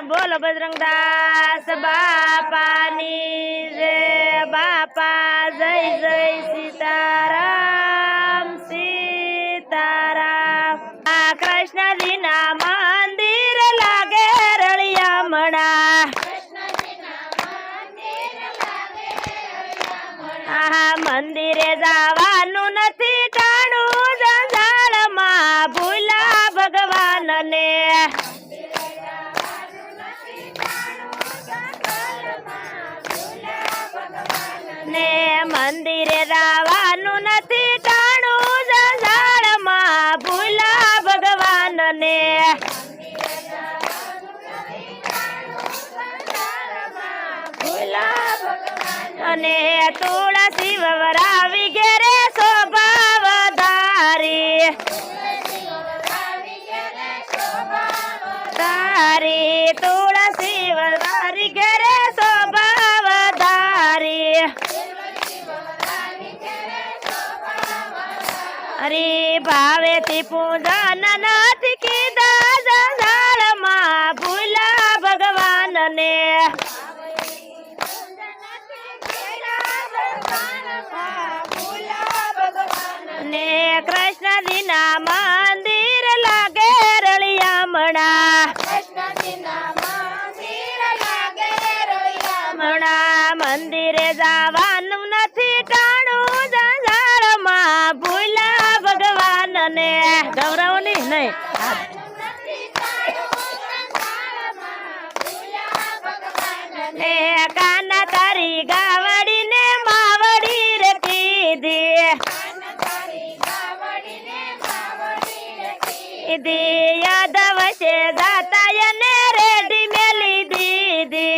बोलो बजरंगदास बापानी जय। बापा जय जय सीताराम सीताराम। कृष्ण दीना मंदिर लागे रळियामणा। मंदिरे जावानु नथी टाणु जंजाळ मा भूला भगवान ने। ने मंदिरे जावानु नथी टाणु जंजाळ मा भूला भगवान ने। भूला અને તુલસી વવરાવી ઘેરે સ્વભાવ ધારી। તારી તુલસી વવરાવી ઘેરે સ્વભાવ ધારી। અરે ભાવેથી પૂજન નથી કીધા જંજાળમાં ભૂલા ભગવાનને। ने कृष्ण दीना मंदिर लागे रळियामणा। मंदिरे जावानु नथी टाणु जंजाळमा भूला भगवान ने। गौरव नहीं ने काना तारी गावड़ी ने मावड़ी रे कीधी। यादव से जाता ने रेडी मेली दीदी।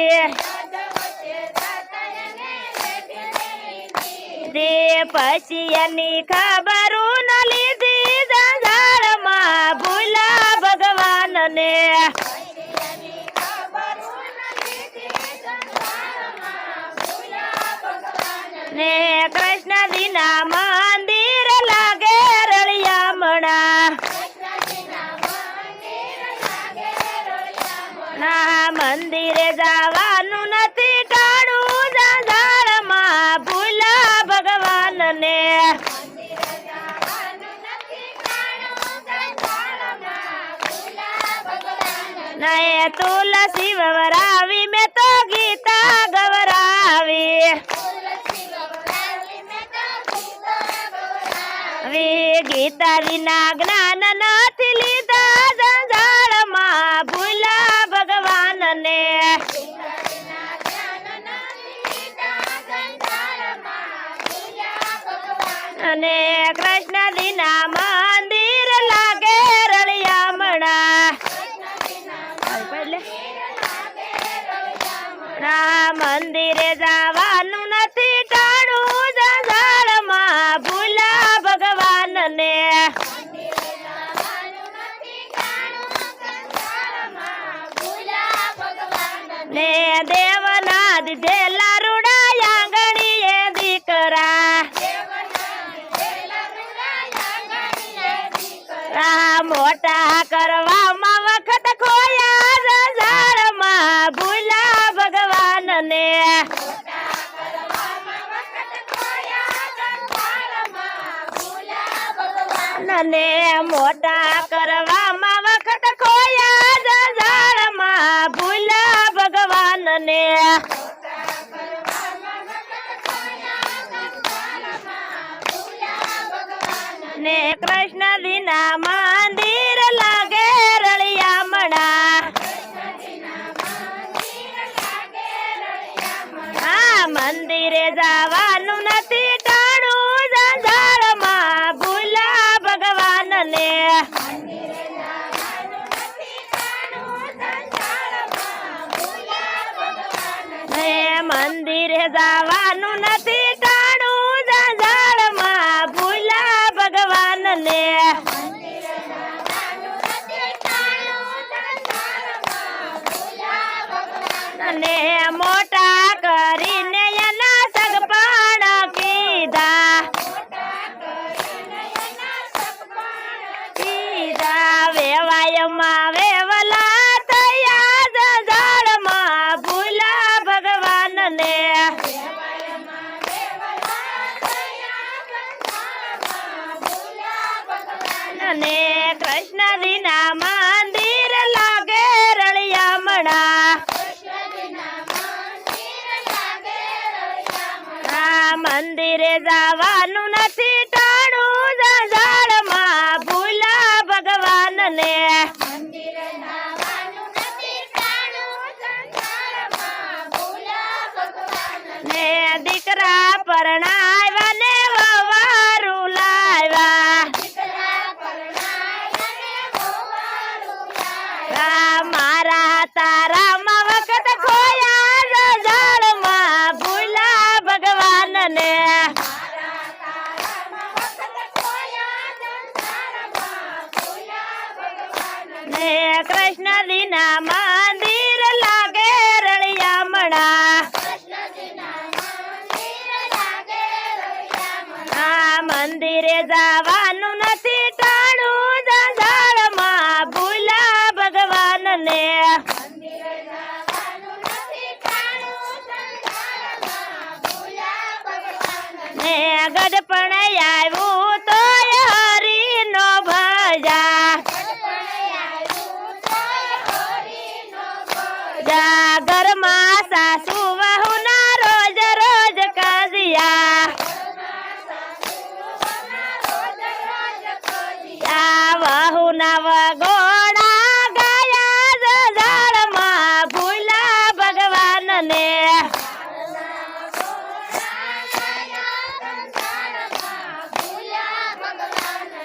दे पछियनी खबरू न लीधी जंजाळमा भूला भगवान ने। ने कृष्ण दीना मंदिर लागे रळियामणा। मंदिरे जावानु नथी टाणु जंजाळमा भूला भगवान ने। नए तुलसी ववरावी में तो गीता गवरावी। वे गीता विना ज्ञान नथी लीधा जंजाळमा भूला भगवान ने। ने कृष्ण दीना मंदिर लागे रळियामणा। मंदिरे जावानु नथी टाणु जंजाळमा भूला भगवान ने। ने देवना दिधेला रूडा आंगणीए दीकरा। मोटा करवामां वखत खोया जंजाळमा भूला भगवान ने। ने मोटा करवामां वखत खोया जंजाळमा भूला भगवान ने। ने कृष्ण दीना मंदिर लागे रळियामणा। मंदिरे जावानु नथी टाणु जंजाळमा भूला भगवान ने। मंदिरे जावानु नथी टाणु जंजाळमा भूला भगवान ने। ने मोटा करीने एना सगपाण कीधा। वेवायमा वेवला थया जंजाळ રળિયામણા આ મંદિરે જવાનું નથી ટાણું જંજાળમાં ભૂલા ભગવાનને ને દીકરા પરણાવ્યા ને વવારું લાવ્યા આ મારા તારામાં વખત ખોયા જંજાળમાં ભૂલા ભગવાનને ને કૃષ્ણ દીના મંદિર લાગે રળિયામણા આ મંદિરે જવાનું નથી ટાણું જંજાળમાં ભૂલા ભગવાનને ને ગઢપણ આવ્યું તો હરીનો ભજા જા ઘરમાં સાસુ વહુના રોજ રોજ કજિયા આ વહુના વગોડા ગયા જંજાળમાં ભૂલા ભગવાનને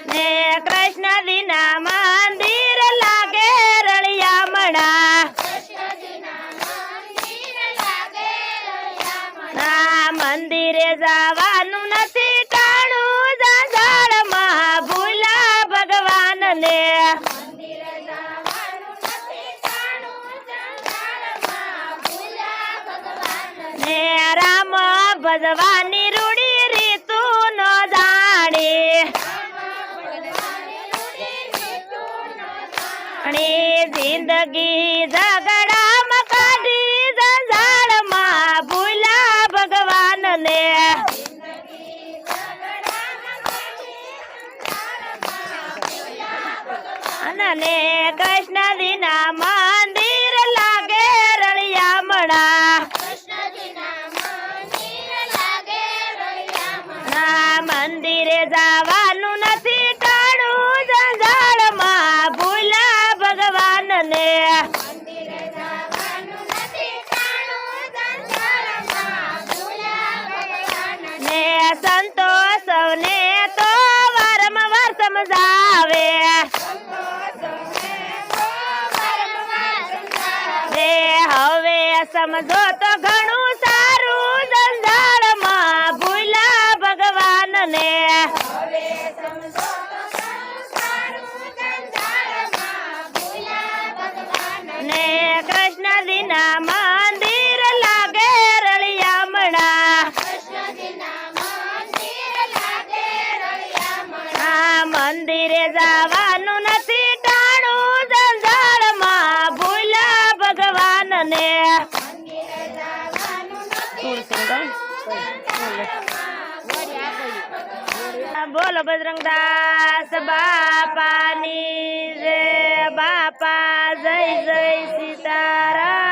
ને કૃષ્ણ દીના મંદિર લાગે રળિયામણા આ મંદિરે જવાનું નથી ટાણું જંજાળમાં ભૂલા ભગવાનને ને રામ ભજવાની રૂડી રીતુ નો જાણી જિંદગી ઝઘડામાં કાઢી જંજાળમાં ભૂલા ભગવાનને અને કૃષ્ણ દીના મંદિર લાગે રળિયામણા આ મંદિરે જવાનું નથી ટાણું જંજાળમાં ભૂલા ભગવાનને ને સંતો સૌને તો વારંવાર સમજાવે રે હવે સમજો તો ઘણું સારું જંજાળમાં ભૂલા ભગવાનને ને કૃષ્ણ દીના મંદિર લાગે રળિયામણા આ મંદિરે જવાનું નથી ટાણું જંજાળમાં ભૂલા ભગવાનને બોલો બજરંગદાસ બાપાની જય બાપા જય જય સીતારામ.